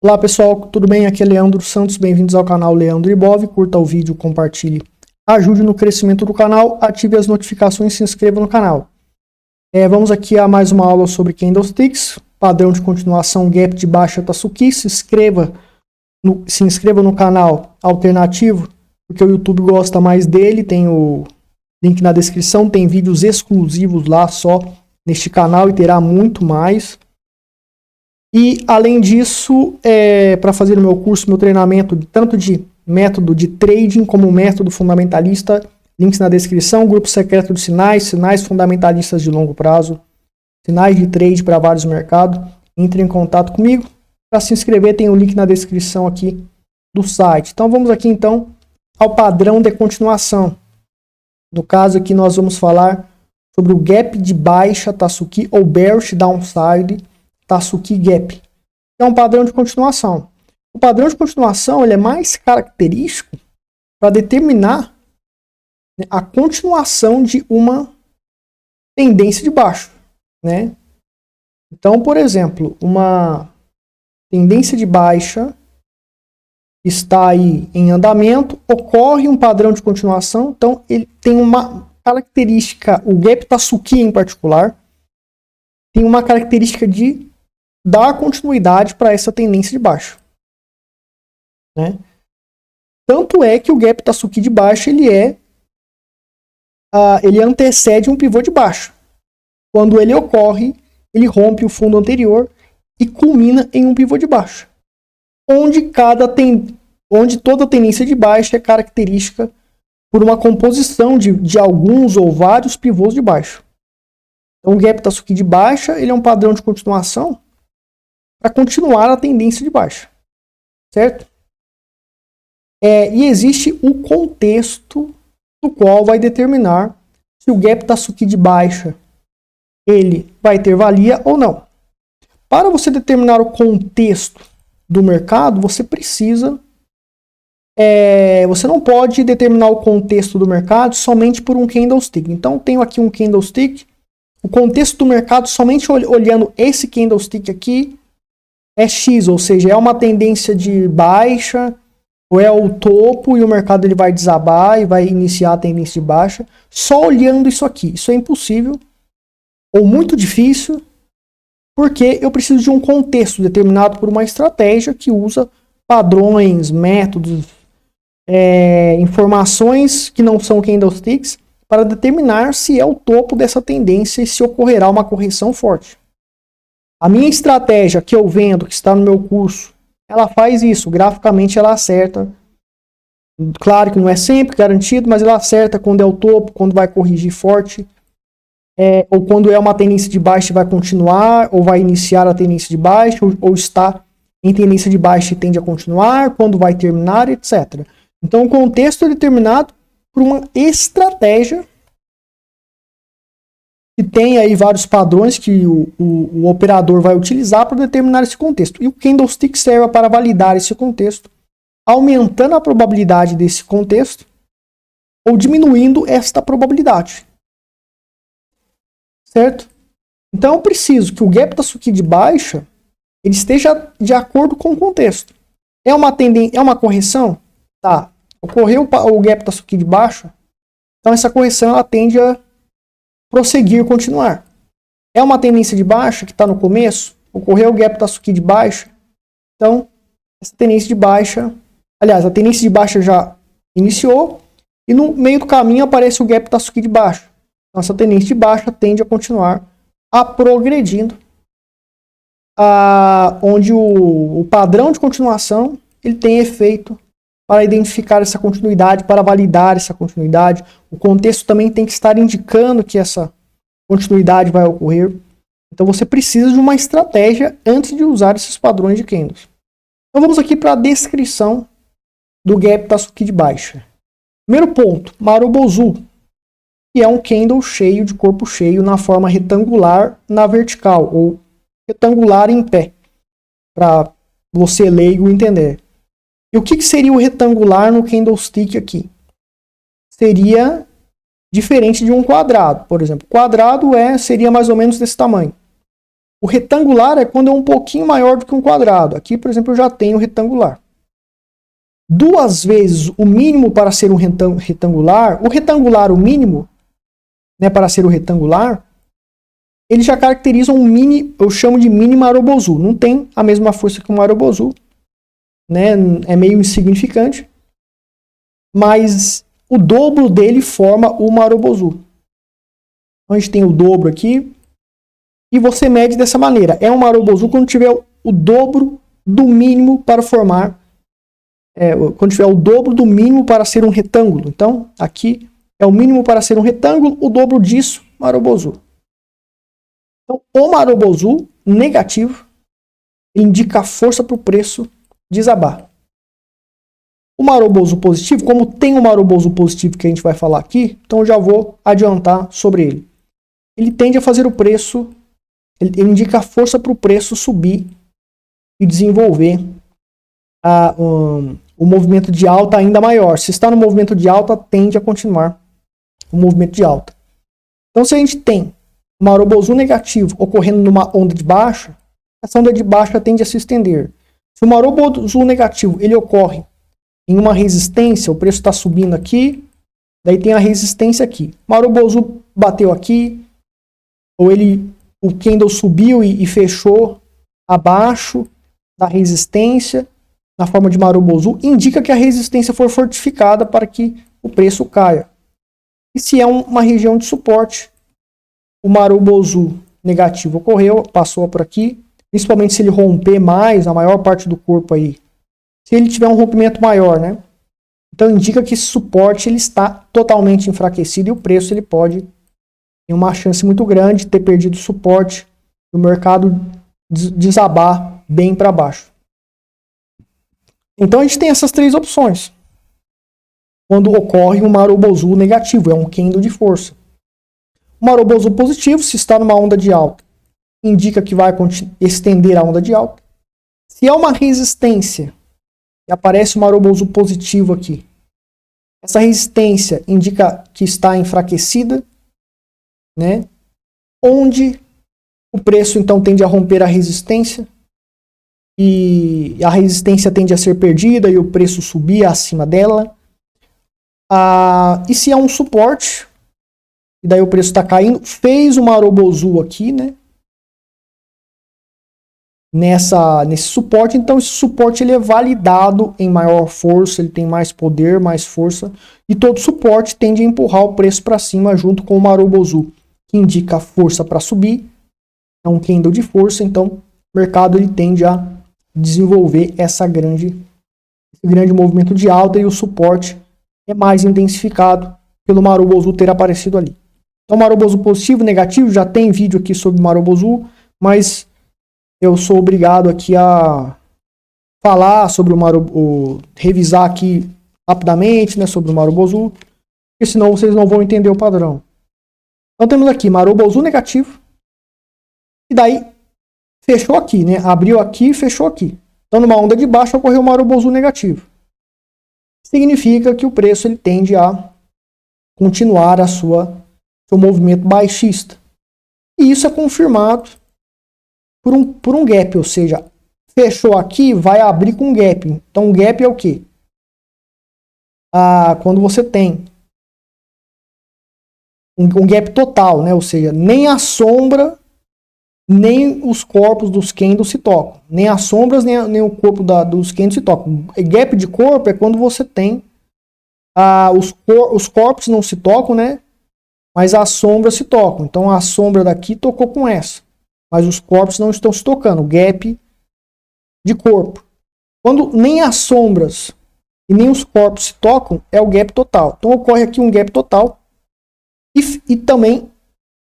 Olá pessoal, tudo bem? Aqui é Leandro Santos, bem-vindos ao canal Leandro Ibov. Curta o vídeo, compartilhe, ajude no crescimento do canal, ative as notificações e se inscreva no canal. Vamos aqui a mais uma aula sobre Candlesticks, padrão de continuação gap de baixa Tasuki. Se inscreva no canal alternativo, porque o YouTube gosta mais dele, tem o link na descrição, tem vídeos exclusivos lá só neste canal e terá muito mais. E, além disso, para fazer o meu curso, meu treinamento, tanto de método de trading como método fundamentalista, links na descrição, grupo secreto de sinais fundamentalistas de longo prazo, sinais de trade para vários mercados. Entre em contato comigo. Para se inscrever, tem o link na descrição aqui do site. Então, vamos aqui, então, ao padrão de continuação. No caso aqui, nós vamos falar sobre o gap de baixa Tasuki ou bearish downside Tasuki Gap, que é um padrão de continuação. O padrão de continuação ele é mais característico para determinar, né, a continuação de uma tendência de baixo, né? Então, por exemplo, uma tendência de baixa está aí em andamento, ocorre um padrão de continuação, então ele tem uma característica, o Gap Tasuki em particular, tem uma característica de dar continuidade para essa tendência de baixo, né? Tanto é que o gap Tasuki de baixo ele antecede um pivô de baixo. Quando ele ocorre, ele rompe o fundo anterior e culmina em um pivô de baixo, onde toda tendência de baixa é característica por uma composição de alguns ou vários pivôs de baixo. Então, o gap Tasuki de baixa ele é um padrão de continuação para continuar a tendência de baixa, certo? E existe o contexto no qual vai determinar se o gap Tasuki de baixa ele vai ter valia ou não. Para você determinar o contexto do mercado, você precisa você não pode determinar o contexto do mercado somente por um candlestick. Então, tenho aqui um candlestick, o contexto do mercado somente olhando esse candlestick aqui é X, ou seja, é uma tendência de baixa, ou é o topo e o mercado ele vai desabar e vai iniciar a tendência de baixa, só olhando isso aqui. Isso é impossível, ou muito difícil, porque eu preciso de um contexto determinado por uma estratégia que usa padrões, métodos, informações que não são candlesticks, para determinar se é o topo dessa tendência e se ocorrerá uma correção forte. A minha estratégia que eu vendo, que está no meu curso, ela faz isso. Graficamente ela acerta. Claro que não é sempre garantido, mas ela acerta quando é o topo, quando vai corrigir forte, ou quando é uma tendência de baixa e vai continuar, ou vai iniciar a tendência de baixa, ou está em tendência de baixa e tende a continuar, quando vai terminar, etc. Então o contexto é determinado por uma estratégia que tem aí vários padrões que o operador vai utilizar para determinar esse contexto. E o candlestick serve para validar esse contexto, aumentando a probabilidade desse contexto ou diminuindo esta probabilidade. Certo? Então eu preciso que o gap Tasuki de baixa ele esteja de acordo com o contexto. É uma correção? Tá. Ocorreu o gap Tasuki de baixa, então essa correção ela tende a prosseguir, continuar. É uma tendência de baixa que está no começo, ocorreu o gap Tasuki de baixa, então essa tendência de baixa, aliás, a tendência de baixa já iniciou e no meio do caminho aparece o gap Tasuki de baixa. Então essa tendência de baixa tende a continuar progredindo, onde o padrão de continuação ele tem efeito para identificar essa continuidade, para validar essa continuidade. O contexto também tem que estar indicando que essa continuidade vai ocorrer. Então você precisa de uma estratégia antes de usar esses padrões de candles. Então vamos aqui para a descrição do gap Tasuki de baixa. Primeiro ponto, Marubozu, que é um candle cheio de corpo cheio na forma retangular na vertical, ou retangular em pé, para você leigo entender. E o que seria o retangular no candlestick aqui? Seria diferente de um quadrado. Por exemplo, quadrado seria mais ou menos desse tamanho. O retangular é quando é um pouquinho maior do que um quadrado. Aqui, por exemplo, eu já tenho retangular. 2 vezes o mínimo para ser um retangular. O retangular, o mínimo, né, para ser o retangular, ele já caracteriza um mini, eu chamo de mini Marubozu. Não tem a mesma força que o Marubozu, né? É meio insignificante. Mas o dobro dele forma o Marubozu. Então a gente tem o dobro aqui. E você mede dessa maneira. É um Marubozu quando tiver o dobro do mínimo para formar. Quando tiver o dobro do mínimo para ser um retângulo. Então, aqui é o mínimo para ser um retângulo, o dobro disso, Marubozu. Então, o Marubozu negativo indica a força para o preço desabar. O Marubozu positivo, como tem o Marubozu positivo que a gente vai falar aqui, então eu já vou adiantar sobre ele. Ele tende a fazer o preço, ele indica a força para o preço subir e desenvolver o movimento de alta ainda maior. Se está no movimento de alta, tende a continuar o movimento de alta. Então, se a gente tem o Marubozu negativo ocorrendo numa onda de baixa, essa onda de baixa tende a se estender. Se o Marubozu negativo ele ocorre em uma resistência, o preço está subindo aqui, daí tem a resistência aqui. O Marubozu bateu aqui, ou o candle subiu e fechou abaixo da resistência, na forma de Marubozu, indica que a resistência foi fortificada para que o preço caia. E se é uma região de suporte, o Marubozu negativo ocorreu, passou por aqui, principalmente se ele romper mais, a maior parte do corpo aí, se ele tiver um rompimento maior, né? Então indica que esse suporte ele está totalmente enfraquecido e o preço ele pode ter uma chance muito grande de ter perdido o suporte e o mercado desabar bem para baixo. Então a gente tem essas 3 opções. Quando ocorre um Marubozu negativo, é um candle de força. O Marubozu positivo, se está numa onda de alta, indica que vai estender a onda de alta. Se é uma resistência, e aparece o Marubozu positivo aqui, essa resistência indica que está enfraquecida, né? Onde o preço então tende a romper a resistência e a resistência tende a ser perdida e o preço subir acima dela. E se é um suporte, e daí o preço está caindo, fez o Marubozu aqui, né? Nesse suporte, então esse suporte ele é validado em maior força, ele tem mais poder, mais força, e todo suporte tende a empurrar o preço para cima junto com o Marubozu, que indica a força para subir, é um candle de força, então o mercado ele tende a desenvolver esse grande movimento de alta e o suporte é mais intensificado pelo Marubozu ter aparecido ali. Então Marubozu positivo, negativo, já tem vídeo aqui sobre Marubozu, mas eu sou obrigado aqui a falar sobre revisar aqui rapidamente, né, sobre o Marubozu, porque senão vocês não vão entender o padrão. Então temos aqui Marubozu negativo, e daí fechou aqui, né, abriu aqui e fechou aqui. Então numa onda de baixo ocorreu o Marubozu negativo. Significa que o preço ele tende a continuar seu movimento baixista. E isso é confirmado por um gap, ou seja, fechou aqui, vai abrir com gap. Então, gap é o quê? Quando você tem um gap total, né? Ou seja, nem a sombra, nem os corpos dos candles se tocam. Nem as sombras, nem o corpo dos candles se tocam. Gap de corpo é quando você tem os corpos não se tocam, né? Mas as sombras se tocam. Então, a sombra daqui tocou com essa. Mas os corpos não estão se tocando. Gap de corpo. Quando nem as sombras e nem os corpos se tocam, é o gap total. Então ocorre aqui um gap total. E também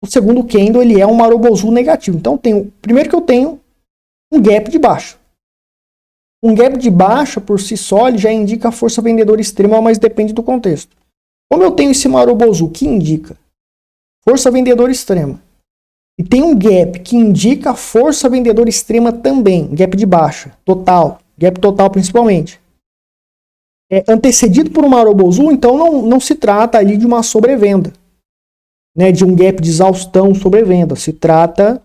o segundo candle ele é um Marubozu negativo. Então primeiro que eu tenho um gap de baixa. Um gap de baixa por si só ele já indica a força vendedora extrema, mas depende do contexto. Como eu tenho esse Marubozu que indica força vendedora extrema, e tem um gap que indica força vendedora extrema também, gap de baixa, total, gap total principalmente. É antecedido por um Marubozu, então não se trata ali de uma sobrevenda, né, de um gap de exaustão sobrevenda. Se trata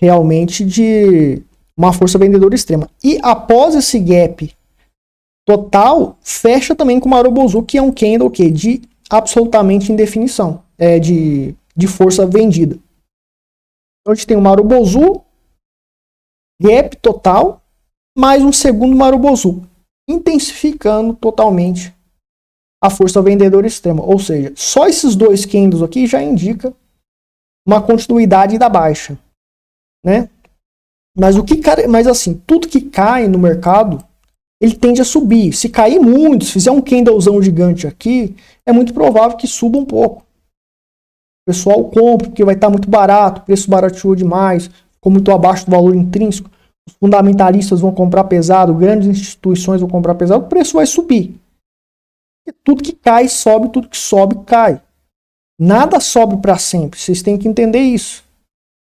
realmente de uma força vendedora extrema. E após esse gap total, fecha também com o Marubozu, que é um candle de absolutamente indefinição, de força vendida. Então a gente tem o Marubozu, gap total, mais um segundo Marubozu, intensificando totalmente a força vendedora extrema. Ou seja, só esses dois candles aqui já indica uma continuidade da baixa, né? Mas assim, tudo que cai no mercado, ele tende a subir. Se cair muito, se fizer um candlezão gigante aqui, é muito provável que suba um pouco. O pessoal compra porque vai estar muito barato, o preço barateou demais, ficou muito abaixo do valor intrínseco. Os fundamentalistas vão comprar pesado, grandes instituições vão comprar pesado, o preço vai subir. E tudo que cai sobe, tudo que sobe cai. Nada sobe para sempre, vocês têm que entender isso.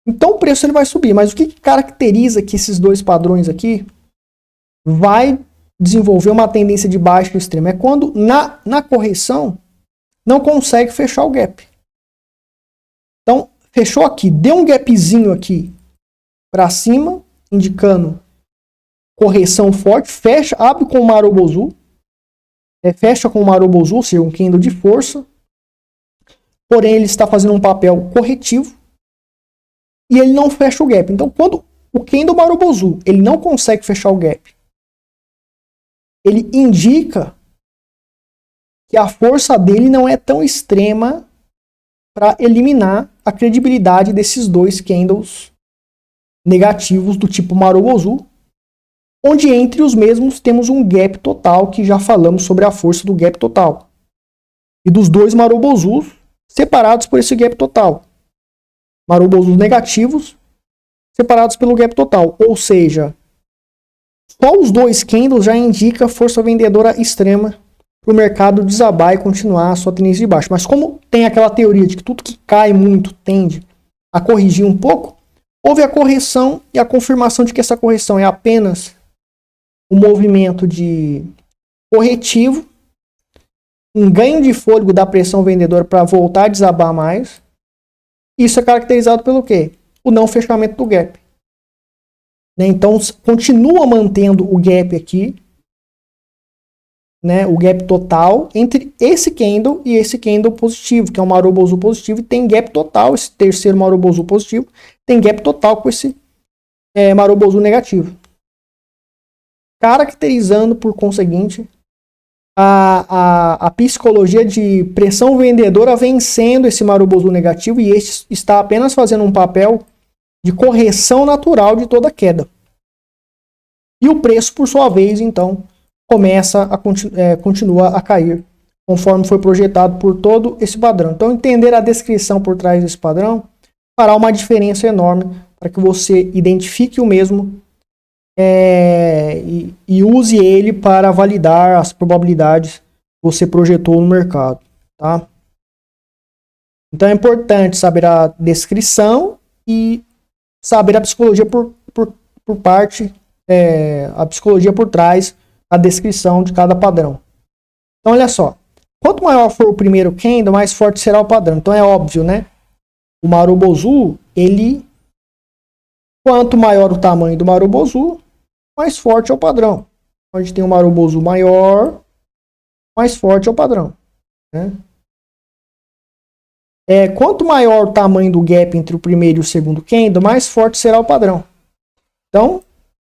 Então o preço ele vai subir, mas o que caracteriza que esses dois padrões aqui vai desenvolver uma tendência de baixa extrema? É quando na correção não consegue fechar o gap. Então fechou aqui, deu um gapzinho aqui para cima, indicando correção forte, fecha, abre com o Marubozu, fecha com o Marubozu, ou seja, um candle de força, porém ele está fazendo um papel corretivo e ele não fecha o gap. Então quando o candle Marubozu ele não consegue fechar o gap, ele indica que a força dele não é tão extrema para eliminar a credibilidade desses dois candles negativos do tipo Marubozu, onde entre os mesmos temos um gap total, que já falamos sobre a força do gap total. E dos dois Marubozus separados por esse gap total. Marubozus negativos separados pelo gap total. Ou seja, só os dois candles já indica força vendedora extrema para o mercado desabar e continuar a sua tendência de baixo. Mas como tem aquela teoria de que tudo que cai muito tende a corrigir um pouco, houve a correção e a confirmação de que essa correção é apenas um movimento de corretivo, um ganho de fôlego da pressão vendedora para voltar a desabar mais. Isso é caracterizado pelo quê? O não fechamento do gap. Então continua mantendo o gap aqui, né, o gap total entre esse candle e esse candle positivo, que é o Marubozu positivo, e tem gap total, esse terceiro Marubozu positivo, tem gap total com esse Marubozu negativo. Caracterizando, por conseguinte, a psicologia de pressão vendedora vencendo esse Marubozu negativo, e este está apenas fazendo um papel de correção natural de toda queda. E o preço, por sua vez, então, continua a cair, conforme foi projetado por todo esse padrão. Então, entender a descrição por trás desse padrão fará uma diferença enorme para que você identifique o mesmo e use ele para validar as probabilidades que você projetou no mercado, tá? Então é importante saber a descrição e saber a psicologia por parte, a psicologia por trás da descrição de cada padrão. Então olha só, quanto maior for o primeiro candle, mais forte será o padrão. Então é óbvio, né? O Marubozu, quanto maior o tamanho do Marubozu, mais forte é o padrão. Então, a gente tem um Marubozu maior, mais forte é o padrão, né? Quanto maior o tamanho do gap entre o primeiro e o segundo candle, mais forte será o padrão. Então,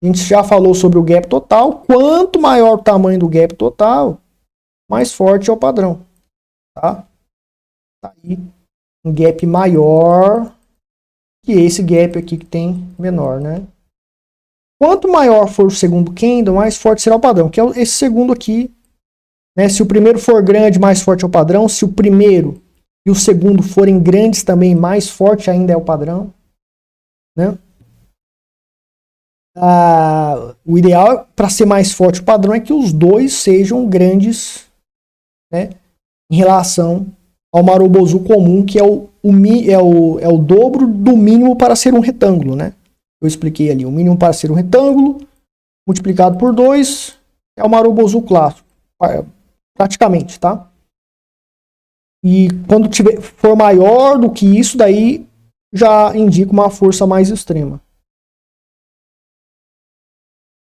a gente já falou sobre o gap total. Quanto maior o tamanho do gap total, mais forte é o padrão. Tá? Tá aí um gap maior que esse gap aqui que tem menor, né? Quanto maior for o segundo candle, mais forte será o padrão, que é esse segundo aqui, né? Se o primeiro for grande, mais forte é o padrão. Se o primeiro e o segundo forem grandes também, mais forte ainda é o padrão, né? O ideal para ser mais forte o padrão é que os dois sejam grandes, né, em relação ao Marubozu comum, que é o dobro do mínimo para ser um retângulo, né? Eu expliquei ali, o mínimo para ser um retângulo multiplicado por 2 é o Marubozu clássico, praticamente, tá? E quando for maior do que isso, daí já indica uma força mais extrema,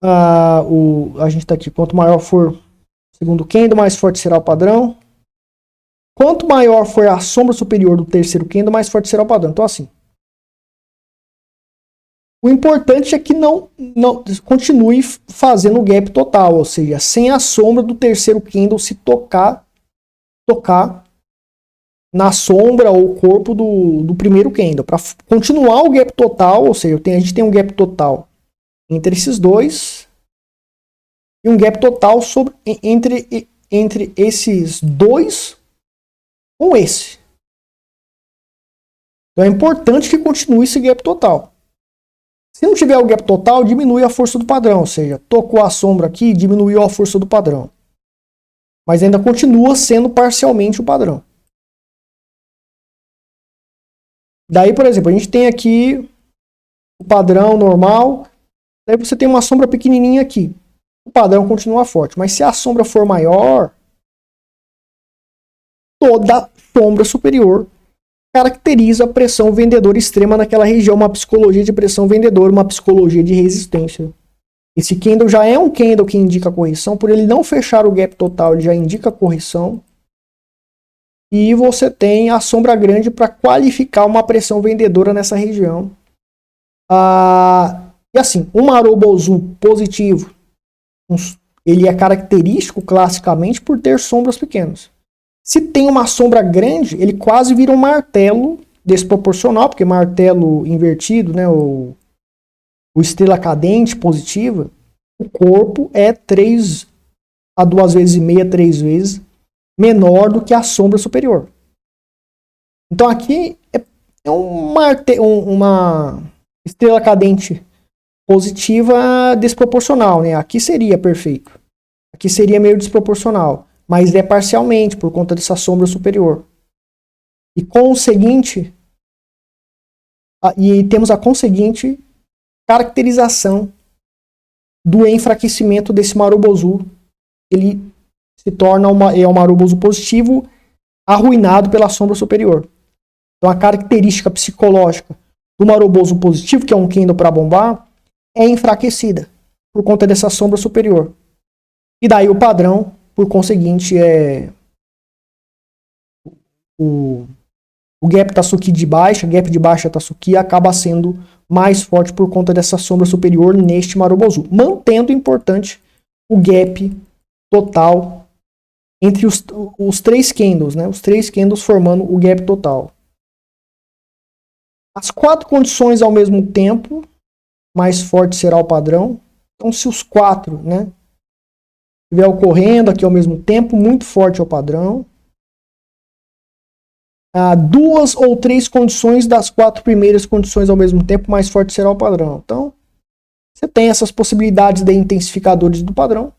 A gente está aqui, quanto maior for o segundo candle, mais forte será o padrão. Quanto maior for a sombra superior do terceiro candle, mais forte será o padrão. Então assim, o importante é que não continue fazendo o gap total, ou seja, sem a sombra do terceiro candle se tocar na sombra ou corpo do primeiro candle. Para continuar o gap total, ou seja, a gente tem um gap total entre esses dois e um gap total entre esses dois com esse. Então é importante que continue esse gap total. Se não tiver o gap total, diminui a força do padrão, ou seja, tocou a sombra aqui, diminuiu a força do padrão. Mas ainda continua sendo parcialmente o padrão. Daí, por exemplo, a gente tem aqui o padrão normal, daí você tem uma sombra pequenininha aqui. O padrão continua forte, mas se a sombra for maior, toda sombra superior caracteriza a pressão vendedora extrema naquela região, uma psicologia de pressão vendedora, uma psicologia de resistência. Esse candle já é um candle que indica correção, por ele não fechar o gap total, ele já indica correção. E você tem a sombra grande para qualificar uma pressão vendedora nessa região. E assim, um Marubozu positivo, ele é característico classicamente por ter sombras pequenas. Se tem uma sombra grande, ele quase vira um martelo desproporcional, porque martelo invertido, né, o estrela cadente positiva, o corpo é 3 a 2,5 vezes, 3 vezes menor do que a sombra superior. Então aqui é uma estrela cadente positiva desproporcional, né? Aqui seria perfeito. Aqui seria meio desproporcional. Mas é parcialmente, por conta dessa sombra superior. E temos a conseguinte caracterização do enfraquecimento desse Marubozu. Ele se torna um Marubozu positivo arruinado pela sombra superior. Então a característica psicológica do Marubozu positivo, que é um candle para bombar, é enfraquecida por conta dessa sombra superior. E daí o padrão, por conseguinte, o gap Tatsuki de baixa Tatsuki acaba sendo mais forte por conta dessa sombra superior neste Marubozu, mantendo importante o gap total entre os três candles, né? Os três candles formando o gap total. As 4 condições ao mesmo tempo, mais forte será o padrão. Então, se os 4, né, estiver ocorrendo aqui ao mesmo tempo, muito forte é o padrão. 2 ou 3 condições das 4 primeiras condições ao mesmo tempo, mais forte será o padrão. Então, você tem essas possibilidades de intensificadores do padrão.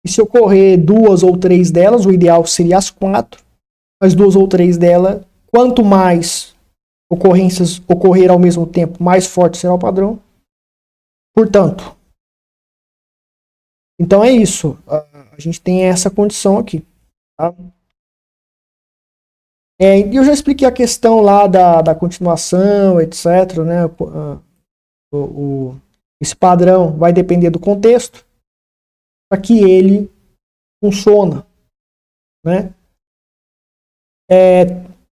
E se ocorrer 2 ou 3 delas, o ideal seria as 4, mas 2 ou 3 delas, quanto mais ocorrências ocorrer ao mesmo tempo, mais forte será o padrão. Portanto, então é isso. A gente tem essa condição aqui. Tá? E eu já expliquei a questão lá da continuação, etc. Né? Esse padrão vai depender do contexto para que ele funcione. Né?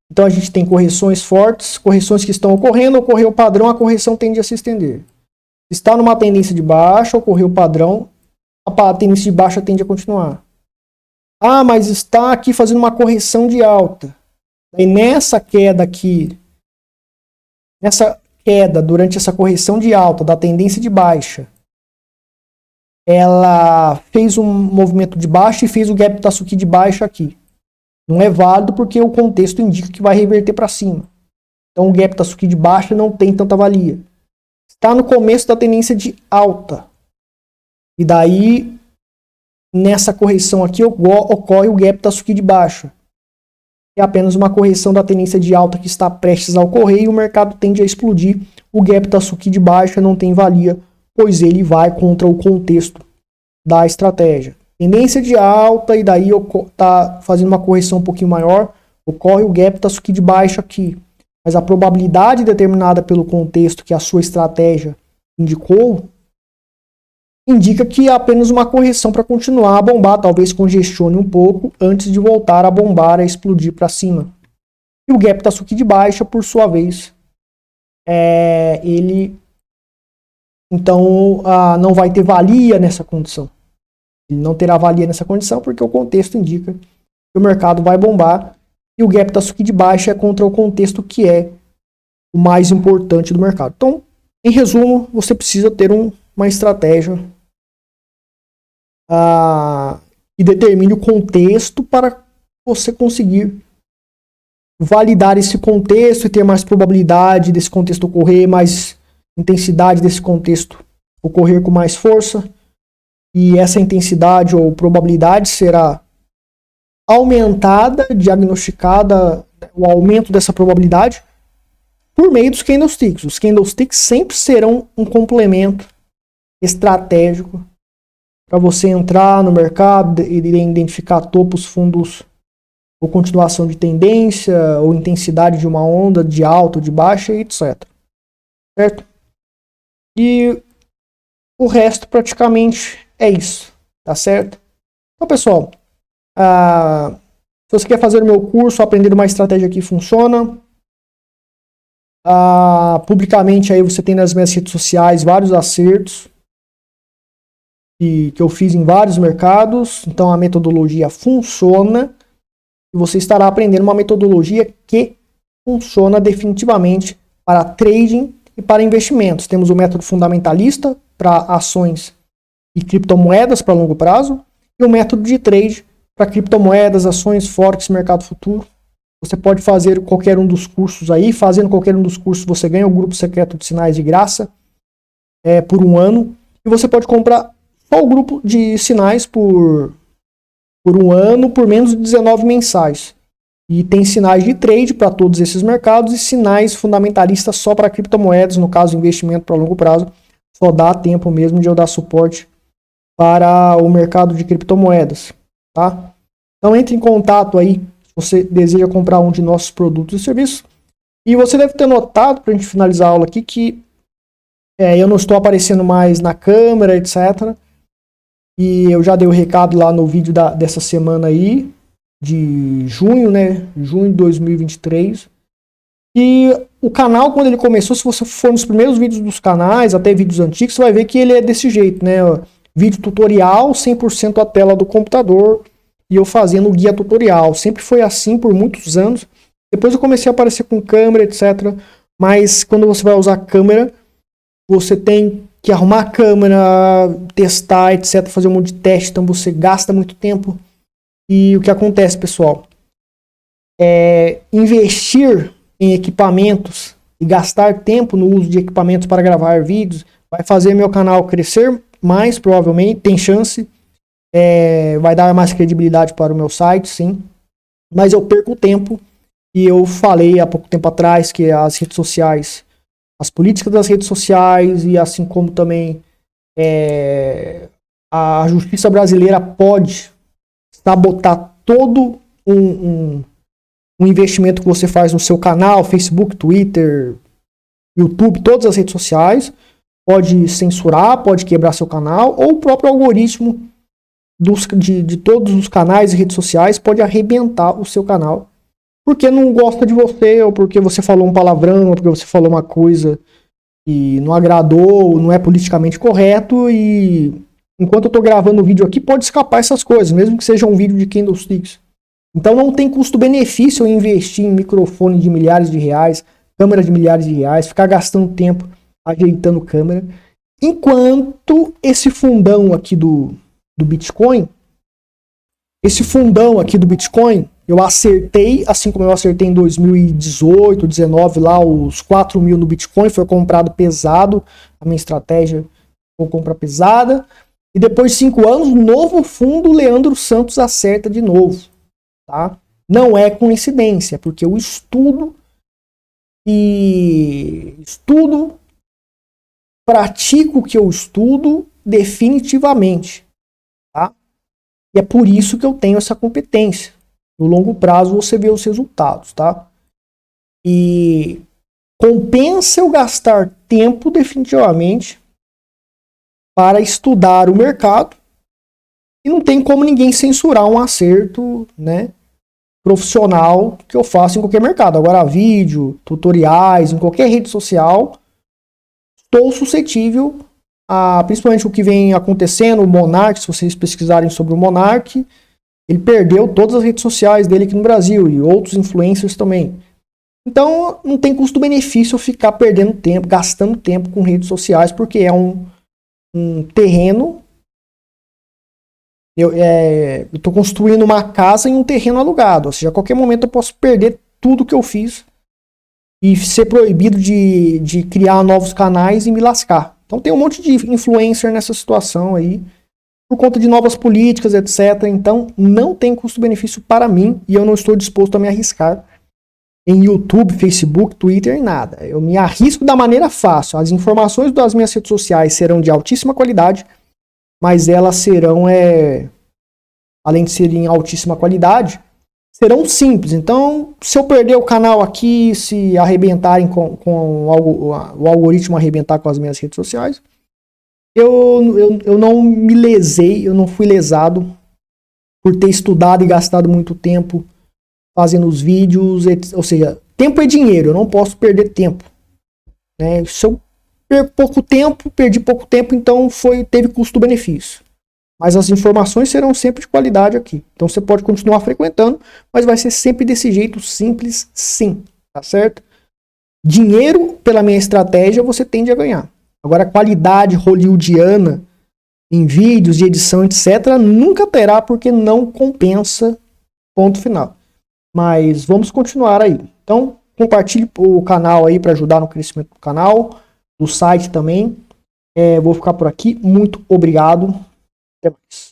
Então a gente tem correções fortes, correções que estão ocorrendo, ocorreu o padrão, a correção tende a se estender. Está numa tendência de baixa, ocorreu o padrão, a tendência de baixa tende a continuar. Mas está aqui fazendo uma correção de alta. E nessa queda aqui, durante essa correção de alta da tendência de baixa, ela fez um movimento de baixa e fez o gap Tatsuki de baixa aqui. Não é válido porque o contexto indica que vai reverter para cima. Então o gap Tatsuki de baixa não tem tanta valia. Está no começo da tendência de alta. E daí, nessa correção aqui, ocorre o gap Tatsuki de baixa. É apenas uma correção da tendência de alta que está prestes a ocorrer e o mercado tende a explodir. O gap Tatsuki de baixa não tem valia, pois ele vai contra o contexto da estratégia. Tendência de alta e daí está fazendo uma correção um pouquinho maior, ocorre o gap Tatsuki de baixa aqui. Mas a probabilidade determinada pelo contexto que a sua estratégia indicou indica que é apenas uma correção para continuar a bombar, talvez congestione um pouco antes de voltar a bombar, a explodir para cima. E o gap Tasuki de baixa, por sua vez, ele então não vai ter valia nessa condição. Ele não terá valia nessa condição porque o contexto indica que o mercado vai bombar e o gap Tasuki de baixa é contra o contexto que é o mais importante do mercado. Então, em resumo, você precisa ter uma estratégia que determine o contexto para você conseguir validar esse contexto e ter mais probabilidade desse contexto ocorrer, mais intensidade desse contexto ocorrer com mais força. E essa intensidade ou probabilidade será aumentada, diagnosticada, o aumento dessa probabilidade, por meio dos candlesticks. Os candlesticks sempre serão um complemento estratégico para você entrar no mercado e identificar topos, fundos ou continuação de tendência ou intensidade de uma onda de alta ou de baixa, etc. Certo? E o resto praticamente é isso, tá certo? Então, pessoal, se você quer fazer o meu curso, aprender uma estratégia que funciona, publicamente aí você tem nas minhas redes sociais vários acertos que eu fiz em vários mercados. Então a metodologia funciona e você estará aprendendo uma metodologia que funciona definitivamente para trading e para investimentos. Temos o método fundamentalista para ações e criptomoedas para longo prazo e o método de trade para criptomoedas, ações, forex, mercado futuro. Você pode fazer qualquer um dos cursos aí. Fazendo qualquer um dos cursos, você ganha o grupo secreto de sinais de graça por 1 ano. E você pode comprar só o grupo de sinais por 1 ano, por menos de 19 mensais. E tem sinais de trade para todos esses mercados e sinais fundamentalistas só para criptomoedas, no caso, investimento para longo prazo. Só dá tempo mesmo de eu dar suporte para o mercado de criptomoedas, tá? Então entre em contato aí se você deseja comprar um de nossos produtos e serviços. E você deve ter notado, para a gente finalizar a aula aqui, que eu não estou aparecendo mais na câmera, etc. E eu já dei o recado lá no vídeo dessa semana aí, de junho, né? Junho de 2023. E o canal, quando ele começou, se você for nos primeiros vídeos dos canais, até vídeos antigos, você vai ver que ele é desse jeito, né? Vídeo tutorial, 100% a tela do computador, e eu fazendo o guia tutorial. Sempre foi assim por muitos anos. Depois eu comecei a aparecer com câmera, etc. Mas quando você vai usar câmera, você tem que arrumar a câmera, testar, etc. Fazer um monte de teste, então você gasta muito tempo. E o que acontece, pessoal? Investir em equipamentos e gastar tempo no uso de equipamentos para gravar vídeos vai fazer meu canal crescer mais, provavelmente, tem chance, vai dar mais credibilidade para o meu site, sim, mas eu perco tempo. E eu falei há pouco tempo atrás que as redes sociais, as políticas das redes sociais e assim como também a justiça brasileira pode sabotar todo um investimento que você faz no seu canal, Facebook, Twitter, YouTube, todas as redes sociais. Pode censurar, pode quebrar seu canal, ou o próprio algoritmo de todos os canais e redes sociais pode arrebentar o seu canal, porque não gosta de você, ou porque você falou um palavrão, ou porque você falou uma coisa que não agradou, ou não é politicamente correto, e enquanto eu tô gravando o vídeo aqui, pode escapar essas coisas, mesmo que seja um vídeo de candlesticks. Então não tem custo-benefício eu investir em microfone de milhares de reais, câmera de milhares de reais, ficar gastando tempo ajeitando câmera, enquanto esse fundão aqui do Bitcoin, eu acertei, assim como eu acertei em 2018, 2019, lá os 4 mil no Bitcoin, foi comprado pesado, a minha estratégia foi compra pesada, e depois de 5 anos, novo fundo, Leandro Santos acerta de novo, tá? Não é coincidência, porque eu pratico o que eu estudo definitivamente, tá? E é por isso que eu tenho essa competência. No longo prazo você vê os resultados, tá? E compensa eu gastar tempo definitivamente para estudar o mercado e não tem como ninguém censurar um acerto, né, profissional que eu faço em qualquer mercado. Agora, vídeo, tutoriais, em qualquer rede social, estou suscetível a, principalmente o que vem acontecendo, o Monark, se vocês pesquisarem sobre o Monark, ele perdeu todas as redes sociais dele aqui no Brasil e outros influencers também. Então, não tem custo-benefício eu ficar perdendo tempo, gastando tempo com redes sociais, porque é um terreno. Eu estou construindo uma casa em um terreno alugado. Ou seja, a qualquer momento eu posso perder tudo que eu fiz e ser proibido de criar novos canais e me lascar. Então tem um monte de influencer nessa situação aí, por conta de novas políticas, etc. Então não tem custo-benefício para mim e eu não estou disposto a me arriscar em YouTube, Facebook, Twitter, em nada. Eu me arrisco da maneira fácil. As informações das minhas redes sociais serão de altíssima qualidade, mas elas serão, além de serem em altíssima qualidade, serão simples. Então, se eu perder o canal aqui, se arrebentarem com o algoritmo arrebentar com as minhas redes sociais, eu não me lesei, eu não fui lesado por ter estudado e gastado muito tempo fazendo os vídeos, ou seja, tempo é dinheiro, eu não posso perder tempo, né? Se eu perco pouco tempo, perdi pouco tempo, então teve custo-benefício. Mas as informações serão sempre de qualidade aqui. Então você pode continuar frequentando, mas vai ser sempre desse jeito simples, sim, tá certo? Dinheiro, pela minha estratégia, você tende a ganhar. Agora, a qualidade hollywoodiana em vídeos, de edição, etc., nunca terá, porque não compensa, ponto final. Mas vamos continuar aí. Então, compartilhe o canal aí para ajudar no crescimento do canal, do site também. Vou ficar por aqui. Muito obrigado. Até mais.